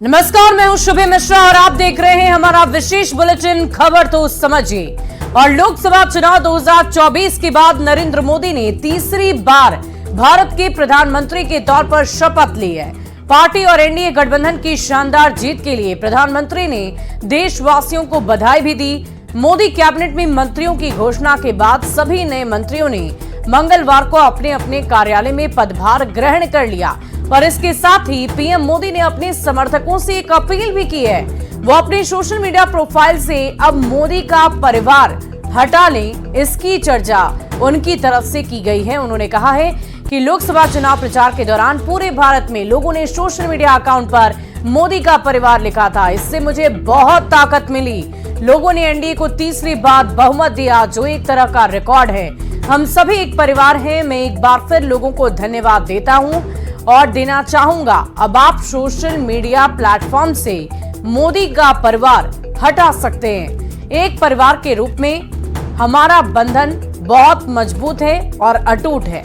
नमस्कार, मैं हूं शुभे मिश्रा और आप देख रहे हैं हमारा विशेष बुलेटिन खबर तो समझिए। और लोकसभा चुनाव 2024 के बाद नरेंद्र मोदी ने तीसरी बार भारत के प्रधानमंत्री के तौर पर शपथ ली है। पार्टी और एनडीए गठबंधन की शानदार जीत के लिए प्रधानमंत्री ने देशवासियों को बधाई भी दी। मोदी कैबिनेट में मंत्रियों की घोषणा के बाद सभी नए मंत्रियों ने मंगलवार को अपने अपने कार्यालय में पदभार ग्रहण कर लिया। और इसके साथ ही पीएम मोदी ने अपने समर्थकों से एक अपील भी की है। वो अपने सोशल मीडिया प्रोफाइल से अब मोदी का परिवार हटा लें, इसकी चर्चा उनकी तरफ से की गई है। उन्होंने कहा है कि लोकसभा चुनाव प्रचार के दौरान पूरे भारत में लोगों ने सोशल मीडिया अकाउंट पर मोदी का परिवार लिखा था। इससे मुझे बहुत ताकत मिली। लोगों ने एनडीए को तीसरी बार बहुमत दिया, जो एक तरह का रिकॉर्ड है। हम सभी एक परिवार हैं। मैं एक बार फिर लोगों को धन्यवाद देता हूं और देना चाहूंगा। अब आप सोशल मीडिया प्लेटफॉर्म से मोदी का परिवार हटा सकते हैं। एक परिवार के रूप में हमारा बंधन बहुत मजबूत है और अटूट है।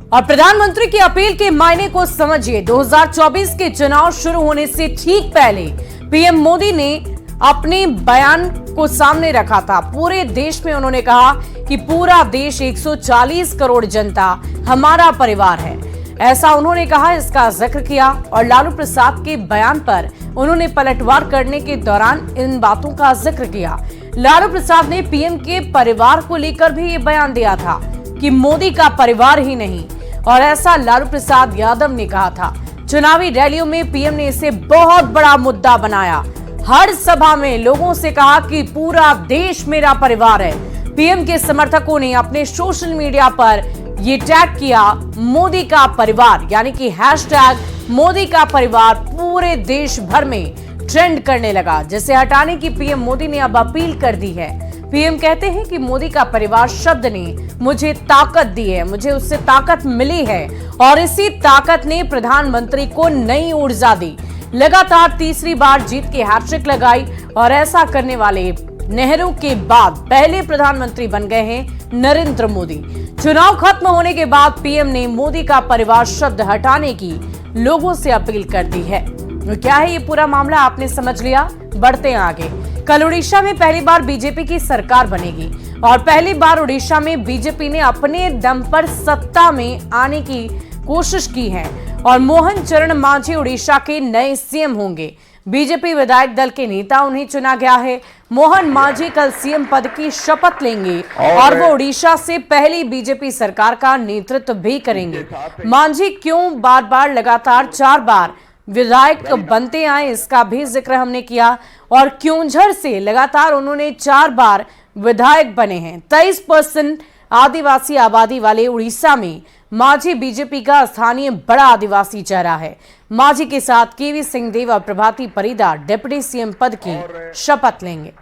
और प्रधानमंत्री की अपील के मायने को समझिए। 2024 के चुनाव शुरू होने से ठीक पहले पीएम मोदी ने अपने बयान को सामने रखा था। पूरे देश में उन्होंने कहा कि पूरा देश 140 करोड़ जनता हमारा परिवार है, ऐसा उन्होंने कहा। इसका जिक्र किया और लालू प्रसाद के बयान पर उन्होंने पलटवार करने के दौरान इन बातों का जिक्र किया। लालू प्रसाद ने पीएम के परिवार को लेकर भी ये बयान दिया था कि मोदी का परिवार ही नहीं, और ऐसा लालू प्रसाद यादव ने कहा था। चुनावी रैलियों में पीएम ने इसे बहुत बड़ा मुद्दा बनाया। हर सभा में लोगों से कहा कि पूरा देश मेरा परिवार है। पीएम के समर्थकों ने अपने सोशल मीडिया पर ये टैग किया मोदी का परिवार, यानी कि हैशटैग मोदी का परिवार पूरे देश भर में ट्रेंड करने लगा, जिसे हटाने की पीएम मोदी ने अब अपील कर दी है। पीएम कहते हैं कि मोदी का परिवार शब्द ने मुझे ताकत दी है, मुझे उससे ताकत मिली है और इसी ताकत ने प्रधानमंत्री को नई ऊर्जा दी। लगातार तीसरी बार जीत की हैट्रिक लगाई और ऐसा करने वाले नेहरू के बाद पहले प्रधानमंत्री बन गए हैं नरेंद्र मोदी। चुनाव खत्म होने के बाद पीएम ने मोदी का परिवार शब्द हटाने की लोगों से अपील कर दी है। तो क्या है ये पूरा मामला, आपने समझ लिया। बढ़ते हैं आगे। कल उड़ीसा में पहली बार बीजेपी की सरकार बनेगी और पहली बार उड़ीसा में बीजेपी ने अपने दम पर सत्ता में आने की कोशिश की है और मोहन चरण मांझी उड़ीसा के नए सीएम होंगे। बीजेपी विधायक दल के नेता उन्हें चुना गया है। मोहन मांझी कल सीएम पद की शपथ लेंगे और वो उड़ीसा से पहली बीजेपी सरकार का नेतृत्व भी करेंगे। मांझी क्यों बार बार लगातार 4 बार विधायक बनते आए, इसका भी जिक्र हमने किया। और क्योंझर से लगातार उन्होंने 4 बार विधायक बने हैं। 23% आदिवासी आबादी वाले उड़ीसा में मांझी बीजेपी का स्थानीय बड़ा आदिवासी चेहरा है। मांझी के साथ केवी सिंहदेव और प्रभाती परिदा डिप्टी सीएम पद की शपथ लेंगे।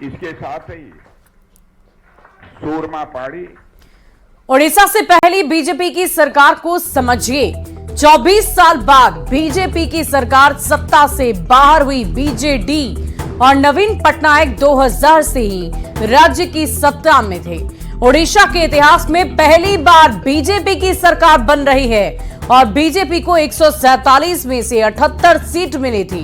इसके साथ ही सूरमा पहाड़ी उड़ीसा से पहली बीजेपी की सरकार को समझिए। 24 साल बाद बीजेपी की सरकार सत्ता से बाहर हुई। बीजेडी और नवीन पटनायक 2000 से ही राज्य की सत्ता में थे। उड़ीसा के इतिहास में पहली बार बीजेपी की सरकार बन रही है और बीजेपी को 147 में से 78 सीट मिली थी।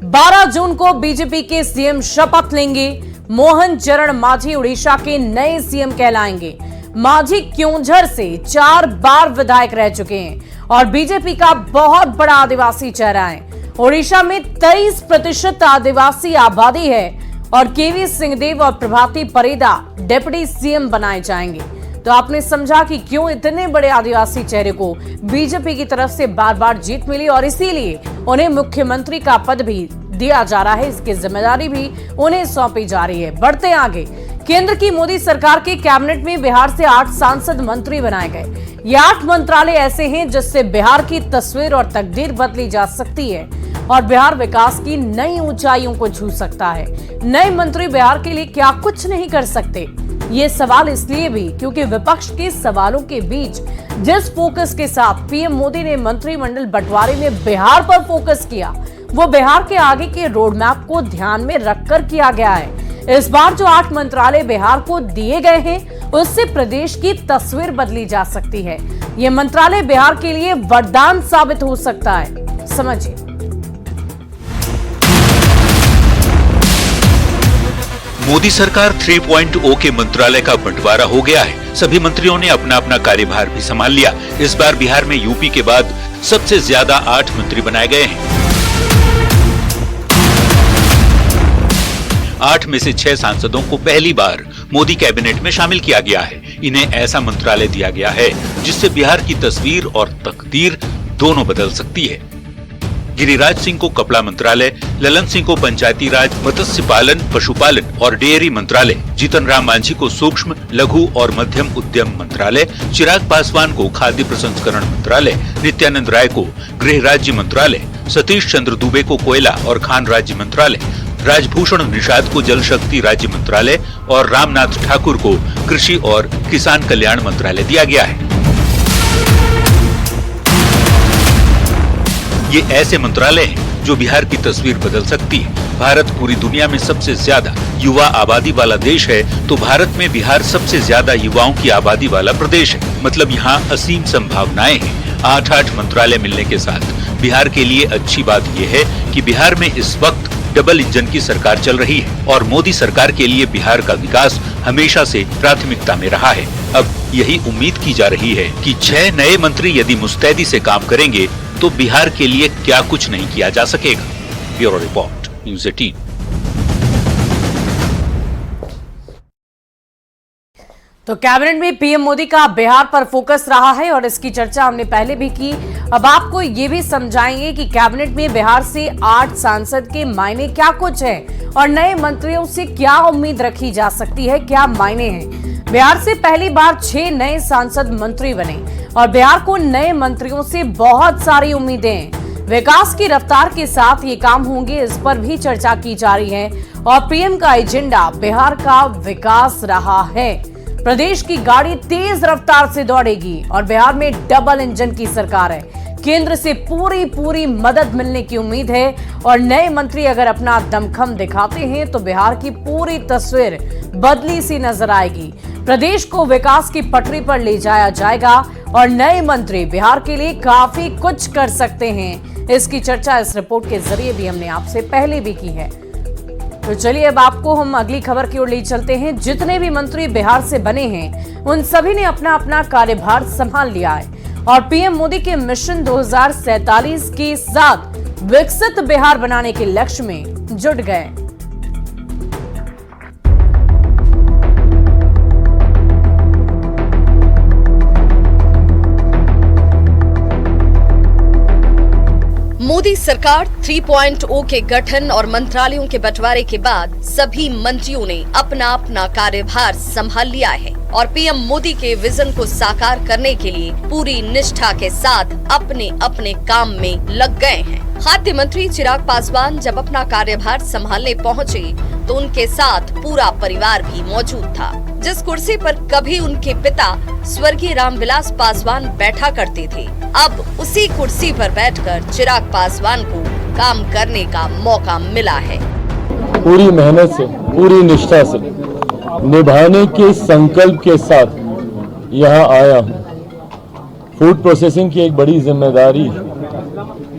12 जून को बीजेपी के सीएम शपथ लेंगे। मोहन चरण मांझी उड़ीसा के नए सीएम कहलाएंगे। मांझी क्योंझर से 4 बार विधायक रह चुके हैं और बीजेपी का बहुत बड़ा आदिवासी चेहरा है। उड़ीसा में 23% आदिवासी आबादी है और केवी सिंहदेव और प्रभाती परिदा डिप्टी सीएम बनाए जाएंगे। तो आपने समझा कि क्यों इतने बड़े आदिवासी चेहरे को बीजेपी की तरफ से बार बार जीत मिली और इसीलिए उन्हें मुख्यमंत्री का पद भी दिया जा रहा है। इसकी जिम्मेदारी भी उन्हें सौंपी जा रही है। बढ़ते आगे। केंद्र की मोदी सरकार के कैबिनेट में बिहार से 8 सांसद मंत्री बनाए गए। ये 8 मंत्रालय ऐसे हैं जिससे बिहार की तस्वीर और तकदीर बदली जा सकती है और बिहार विकास की नई ऊंचाइयों को छू सकता है। नए मंत्री बिहार के लिए क्या कुछ नहीं कर सकते? ये सवाल इसलिए भी क्योंकि विपक्ष के सवालों के बीच जिस फोकस के साथ पीएम मोदी ने मंत्रिमंडल बंटवारे में बिहार पर फोकस किया, वो बिहार के आगे के रोड मैप को ध्यान में रखकर किया गया है। इस बार जो 8 मंत्रालय बिहार को दिए गए हैं उससे प्रदेश की तस्वीर बदली जा सकती है। ये मंत्रालय बिहार के लिए वरदान साबित हो सकता है। समझिए। मोदी सरकार 3.0 के मंत्रालय का बंटवारा हो गया है। सभी मंत्रियों ने अपना अपना कार्यभार भी संभाल लिया। इस बार बिहार में यूपी के बाद सबसे ज्यादा 8 मंत्री बनाए गए हैं। 8 में से 6 सांसदों को पहली बार मोदी कैबिनेट में शामिल किया गया है। इन्हें ऐसा मंत्रालय दिया गया है जिससे बिहार की तस्वीर और तकदीर दोनों बदल सकती है। गिरिराज सिंह को कपड़ा मंत्रालय, ललन सिंह को पंचायती राज, मत्स्य पालन, पशुपालन और डेयरी मंत्रालय, जीतन राम मांझी को सूक्ष्म, लघु और मध्यम उद्यम मंत्रालय, चिराग पासवान को खाद्य प्रसंस्करण मंत्रालय, नित्यानंद राय को गृह राज्य मंत्रालय, सतीश चंद्र दुबे को कोयला और खान राज्य मंत्रालय, राजभूषण निषाद को जल शक्ति राज्य मंत्रालय और रामनाथ ठाकुर को कृषि और किसान कल्याण मंत्रालय दिया गया है। ये ऐसे मंत्रालय हैं जो बिहार की तस्वीर बदल सकती है। भारत पूरी दुनिया में सबसे ज्यादा युवा आबादी वाला देश है, तो भारत में बिहार सबसे ज्यादा युवाओं की आबादी वाला प्रदेश है। मतलब यहाँ असीम संभावनाएं हैं। 8 मंत्रालय मिलने के साथ बिहार के लिए अच्छी बात यह है कि बिहार में इस वक्त डबल इंजन की सरकार चल रही है और मोदी सरकार के लिए बिहार का विकास हमेशा से प्राथमिकता में रहा है। अब यही उम्मीद की जा रही है कि 6 नए मंत्री यदि मुस्तैदी से काम करेंगे तो बिहार के लिए क्या कुछ नहीं किया जा सकेगा। Bureau report, news 18। तो कैबिनेट में पीएम मोदी का बिहार पर फोकस रहा है और इसकी चर्चा हमने पहले भी की। अब आपको ये भी समझाएंगे कि कैबिनेट में बिहार से 8 सांसद के मायने क्या कुछ है और नए मंत्रियों से क्या उम्मीद रखी जा सकती है, क्या मायने हैं। बिहार से पहली बार 6 नए सांसद मंत्री बने और बिहार को नए मंत्रियों से बहुत सारी उम्मीदें हैं। विकास की रफ्तार के साथ ये काम होंगे, इस पर भी चर्चा की जा रही है और पीएम का एजेंडा बिहार का विकास रहा है। प्रदेश की गाड़ी तेज रफ्तार से दौड़ेगी और बिहार में डबल इंजन की सरकार है। केंद्र से पूरी मदद मिलने की उम्मीद है और नए मंत्री अगर अपना दमखम दिखाते हैं तो बिहार की पूरी तस्वीर बदली सी नजर आएगी। प्रदेश को विकास की पटरी पर ले जाया जाएगा और नए मंत्री बिहार के लिए काफी कुछ कर सकते हैं। इसकी चर्चा इस रिपोर्ट के जरिए भी हमने आपसे पहले भी की है। तो चलिए अब आपको हम अगली खबर की ओर ले चलते हैं। जितने भी मंत्री बिहार से बने हैं उन सभी ने अपना अपना कार्यभार संभाल लिया है और पीएम मोदी के मिशन 2047 के साथ विकसित बिहार बनाने के लक्ष्य में जुट गए। मोदी सरकार 3.0 के गठन और मंत्रालयों के बंटवारे के बाद सभी मंत्रियों ने अपना अपना कार्यभार संभाल लिया है और पीएम मोदी के विजन को साकार करने के लिए पूरी निष्ठा के साथ अपने अपने काम में लग गए हैं। खाद्य मंत्री चिराग पासवान जब अपना कार्यभार संभालने पहुंचे तो उनके साथ पूरा परिवार भी मौजूद था। जिस कुर्सी पर कभी उनके पिता स्वर्गीय रामविलास पासवान बैठा करते थे, अब उसी कुर्सी पर बैठकर चिराग पासवान को काम करने का मौका मिला है। पूरी मेहनत से, पूरी निष्ठा से निभाने के संकल्प के साथ यहाँ आया हूँ। फूड प्रोसेसिंग की एक बड़ी जिम्मेदारी है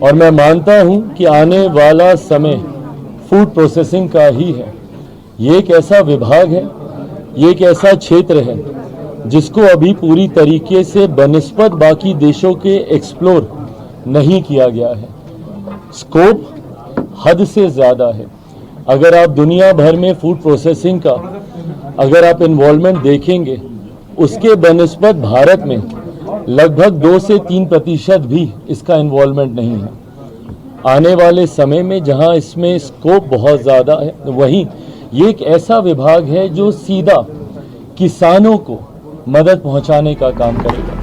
और मैं मानता हूँ कि आने वाला समय फूड प्रोसेसिंग का ही है। ये एक ऐसा विभाग है, ये एक ऐसा क्षेत्र है जिसको अभी पूरी तरीके से बनिस्बत बाकी देशों के एक्सप्लोर नहीं किया गया है। स्कोप हद से ज़्यादा है। अगर आप दुनिया भर में फूड प्रोसेसिंग का अगर आप इन्वॉल्वमेंट देखेंगे, उसके बनिस्बत भारत में लगभग 2 से 3% भी इसका इन्वॉल्वमेंट नहीं है। आने वाले समय में जहां इसमें स्कोप बहुत ज़्यादा है, वहीं ये एक ऐसा विभाग है जो सीधा किसानों को मदद पहुंचाने का काम करेगा।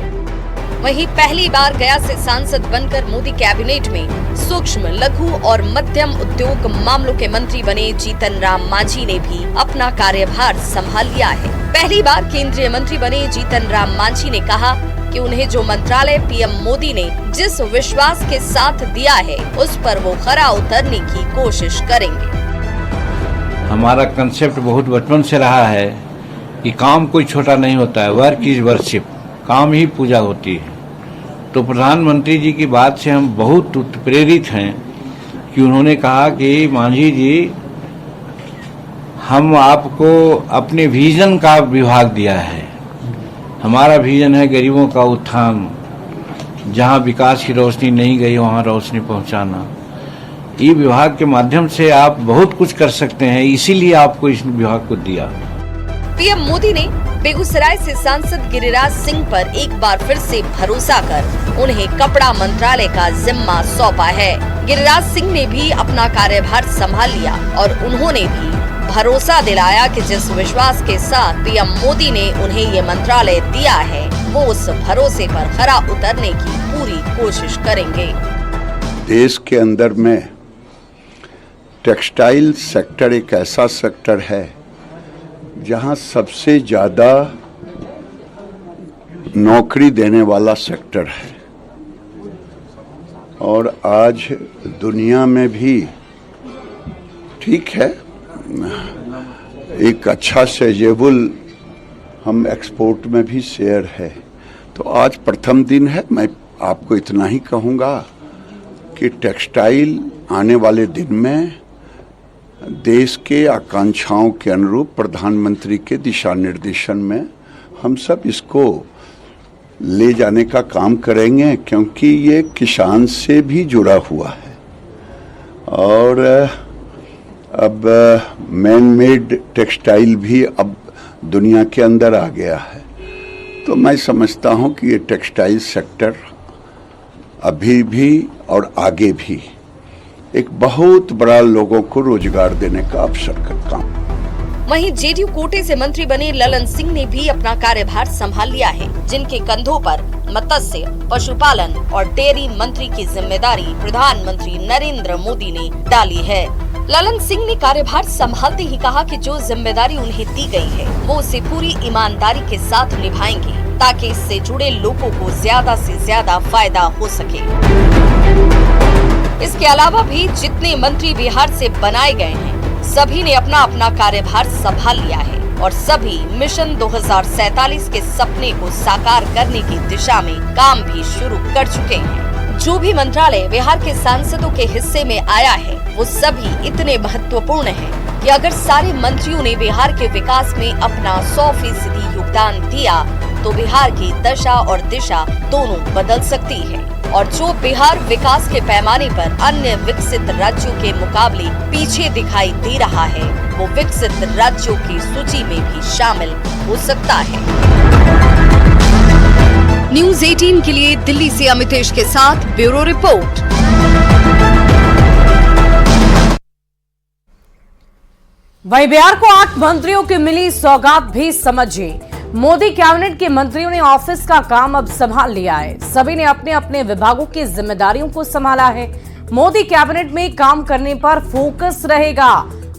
वहीं पहली बार गया से सांसद बनकर मोदी कैबिनेट में सूक्ष्म, लघु और मध्यम उद्योग मामलों के मंत्री बने जीतन राम मांझी ने भी अपना कार्यभार संभाल लिया है। पहली बार केंद्रीय मंत्री बने जीतन राम मांझी ने कहा कि उन्हें जो मंत्रालय पीएम मोदी ने जिस विश्वास के साथ दिया है, उस पर वो खरा उतरने की कोशिश करेंगे। हमारा कंसेप्ट बहुत बचपन से रहा है कि काम कोई छोटा नहीं होता है, वर्क इज वर्शिप, काम ही पूजा होती है। तो प्रधानमंत्री जी की बात से हम बहुत प्रेरित हैं कि उन्होंने कहा कि मांझी जी, हम आपको अपने विजन का विभाग दिया है। हमारा विजन है गरीबों का उत्थान, जहां विकास की रोशनी नहीं गई वहां रोशनी पहुंचाना। ये विभाग के माध्यम से आप बहुत कुछ कर सकते हैं, इसीलिए आपको इस विभाग को दिया। पीएम मोदी ने बेगूसराय से सांसद गिरिराज सिंह पर एक बार फिर से भरोसा कर उन्हें कपड़ा मंत्रालय का जिम्मा सौंपा है। गिरिराज सिंह ने भी अपना कार्यभार संभाल लिया और उन्होंने भी भरोसा दिलाया कि जिस विश्वास के साथ पीएम मोदी ने उन्हें ये मंत्रालय दिया है, वो उस भरोसे पर खरा उतरने की पूरी कोशिश करेंगे। देश के अंदर में टेक्सटाइल सेक्टर एक ऐसा सेक्टर है जहां सबसे ज्यादा नौकरी देने वाला सेक्टर है, और आज दुनिया में भी ठीक है, एक अच्छा सेजेबल हम एक्सपोर्ट में भी शेयर है। तो आज प्रथम दिन है। मैं आपको इतना ही कहूँगा कि टेक्सटाइल आने वाले दिन में देश के आकांक्षाओं के अनुरूप प्रधानमंत्री के दिशा निर्देशन में हम सब इसको ले जाने का काम करेंगे, क्योंकि ये किसान से भी जुड़ा हुआ है और अब मैन मेड टेक्सटाइल भी अब दुनिया के अंदर आ गया है। तो मैं समझता हूं कि ये टेक्सटाइल सेक्टर अभी भी और आगे भी एक बहुत बड़ा लोगों को रोजगार देने का अवसर का काम। वहीं जेडीयू कोटे से मंत्री बने ललन सिंह ने भी अपना कार्यभार संभाल लिया है, जिनके कंधों पर मत्स्य, पशुपालन और डेयरी मंत्री की जिम्मेदारी प्रधानमंत्री नरेंद्र मोदी ने डाली है। ललन सिंह ने कार्यभार संभालते ही कहा कि जो जिम्मेदारी उन्हें दी गई है वो उसे पूरी ईमानदारी के साथ निभाएंगे, ताकि इससे जुड़े लोगों को ज्यादा से ज्यादा फायदा हो सके। इसके अलावा भी जितने मंत्री बिहार से बनाए गए हैं, सभी ने अपना अपना कार्यभार संभाल लिया है और सभी मिशन 2047 के सपने को साकार करने की दिशा में काम भी शुरू कर चुके हैं। जो भी मंत्रालय बिहार के सांसदों के हिस्से में आया है, वो सभी इतने महत्वपूर्ण हैं कि अगर सारे मंत्रियों ने बिहार के विकास में अपना 100% योगदान दिया तो बिहार की दशा और दिशा दोनों बदल सकती है। और जो बिहार विकास के पैमाने पर अन्य विकसित राज्यों के मुकाबले पीछे दिखाई दे रहा है, वो विकसित राज्यों की सूची में भी शामिल हो सकता है। न्यूज़ 18 के लिए दिल्ली से अमितेश के साथ ब्यूरो रिपोर्ट। वहीं बिहार को 8 मंत्रियों की मिली सौगात भी समझिए। मोदी कैबिनेट के मंत्रियों ने ऑफिस का काम अब संभाल लिया है। सभी ने अपने अपने विभागों की जिम्मेदारियों को संभाला है। मोदी कैबिनेट में काम करने पर फोकस रहेगा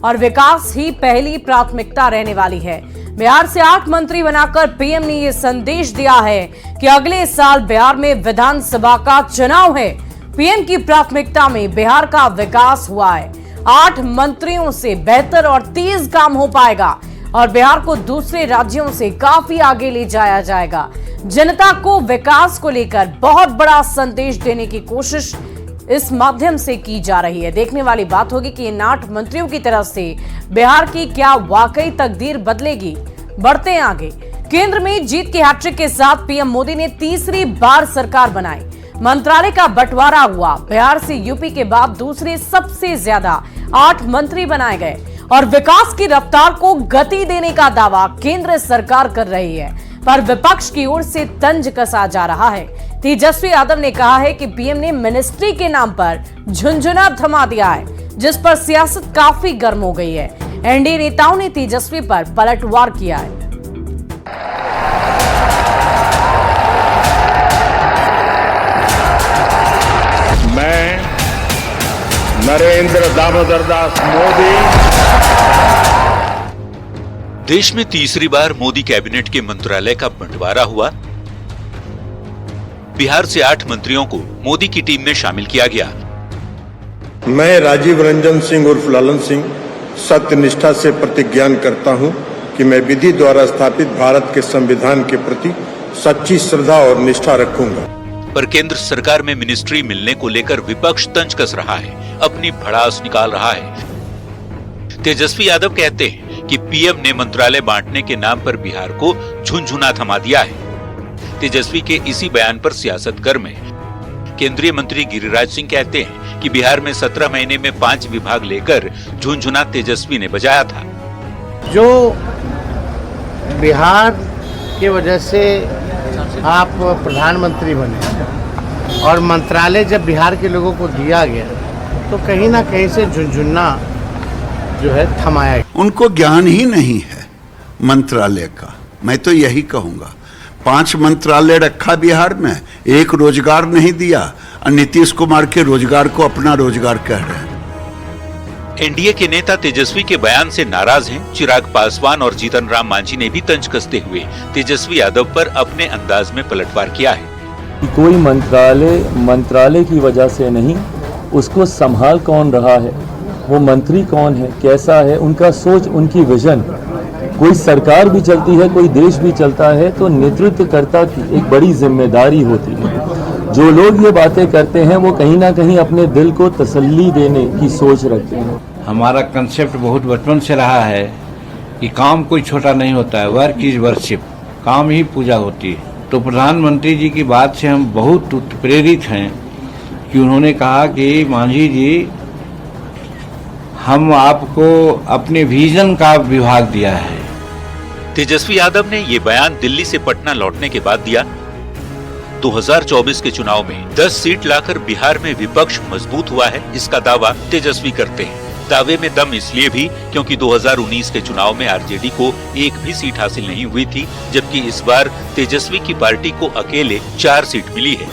और विकास ही पहली प्राथमिकता रहने वाली है। बिहार से 8 मंत्री बनाकर पीएम ने यह संदेश दिया है कि अगले साल बिहार में विधानसभा का चुनाव है। पीएम की प्राथमिकता में बिहार का विकास हुआ है। 8 मंत्रियों से बेहतर और तेज काम हो पाएगा और बिहार को दूसरे राज्यों से काफी आगे ले जाया जाएगा। जनता को विकास को लेकर बहुत बड़ा संदेश देने की कोशिश इस माध्यम से की जा रही है। देखने वाली बात होगी कि इन 8 मंत्रियों की तरफ से बिहार की क्या वाकई तकदीर बदलेगी। बढ़ते हैं आगे। केंद्र में जीत की हैट्रिक के साथ पीएम मोदी ने तीसरी बार सरकार बनाई। मंत्रालय का बंटवारा हुआ। बिहार से यूपी के बाद दूसरे सबसे ज्यादा 8 मंत्री बनाए गए और विकास की रफ्तार को गति देने का दावा केंद्र सरकार कर रही है, पर विपक्ष की ओर से तंज कसा जा रहा है। तेजस्वी यादव ने कहा है कि पीएम ने मिनिस्ट्री के नाम पर झुनझुना थमा दिया है, जिस पर सियासत काफी गर्म हो गई है। एनडीए नेताओं ने तेजस्वी पर पलटवार किया है। मैं नरेंद्र दामोदर दास मोदी देश में तीसरी बार मोदी कैबिनेट के मंत्रालय का बंटवारा हुआ। बिहार से 8 मंत्रियों को मोदी की टीम में शामिल किया गया। मैं राजीव रंजन सिंह उर्फ ललन सिंह सत्यनिष्ठा से प्रतिज्ञान करता हूं कि मैं विधि द्वारा स्थापित भारत के संविधान के प्रति सच्ची श्रद्धा और निष्ठा रखूंगा। पर केंद्र सरकार में मिनिस्ट्री मिलने को लेकर विपक्ष तंज कस रहा है, अपनी भड़ास निकाल रहा है। तेजस्वी यादव कहते हैं कि पीएम ने मंत्रालय बांटने के नाम पर बिहार को झुनझुना थमा दिया है। तेजस्वी के इसी बयान पर सियासत गर्म है। केंद्रीय मंत्री गिरिराज सिंह कहते हैं कि बिहार में 17 महीने में 5 विभाग लेकर झुनझुना तेजस्वी ने बजाया था। जो बिहार की वजह से आप प्रधानमंत्री बने और मंत्रालय जब बिहार के लोगों को दिया गया तो कहीं ना कहीं से झुनझुना जो है थमाया गया। उनको ज्ञान ही नहीं है मंत्रालय का। मैं तो यही कहूंगा, 5 मंत्रालय रखा बिहार में, एक रोजगार नहीं दिया और नीतीश कुमार के रोजगार को अपना रोजगार कह रहे हैं। एनडीए के नेता तेजस्वी के बयान से नाराज हैं। चिराग पासवान और जीतन राम मांझी ने भी तंज कसते हुए तेजस्वी यादव पर अपने अंदाज में पलटवार किया है। कोई मंत्रालय की वजह से नहीं, उसको संभाल कौन रहा है, वो मंत्री कौन है, कैसा है, उनका सोच, उनकी विजन। कोई सरकार भी चलती है, कोई देश भी चलता है तो नेतृत्वकर्ता की एक बड़ी जिम्मेदारी होती है। जो लोग ये बातें करते हैं वो कहीं ना कहीं अपने दिल को तसल्ली देने की सोच रखते हैं। हमारा कंसेप्ट बहुत बचपन से रहा है कि काम कोई छोटा नहीं होता है, वर्क इज वर्शिप, काम ही पूजा होती है। तो प्रधानमंत्री जी की बात से हम बहुत प्रेरित हैं कि उन्होंने कहा कि मांझी जी, हम आपको अपने विजन का विभाग दिया है। तेजस्वी यादव ने ये बयान दिल्ली से पटना लौटने के बाद दिया। 2024 के चुनाव में 10 सीट लाकर बिहार में विपक्ष मजबूत हुआ है, इसका दावा तेजस्वी करते हैं। दावे में दम इसलिए भी क्योंकि 2019 के चुनाव में आरजेडी को एक भी सीट हासिल नहीं हुई थी, जबकि इस बार तेजस्वी की पार्टी को अकेले 4 सीट मिली है।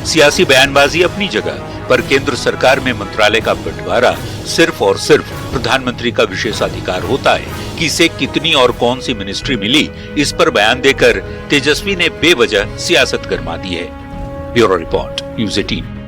सियासी बयानबाजी अपनी जगह, पर केंद्र सरकार में मंत्रालय का बंटवारा सिर्फ और सिर्फ प्रधानमंत्री का विशेषाधिकार होता है। किसे कितनी और कौन सी मिनिस्ट्री मिली, इस पर बयान देकर तेजस्वी ने बेवजह सियासत गरमा दी है। Bureau report, news 18।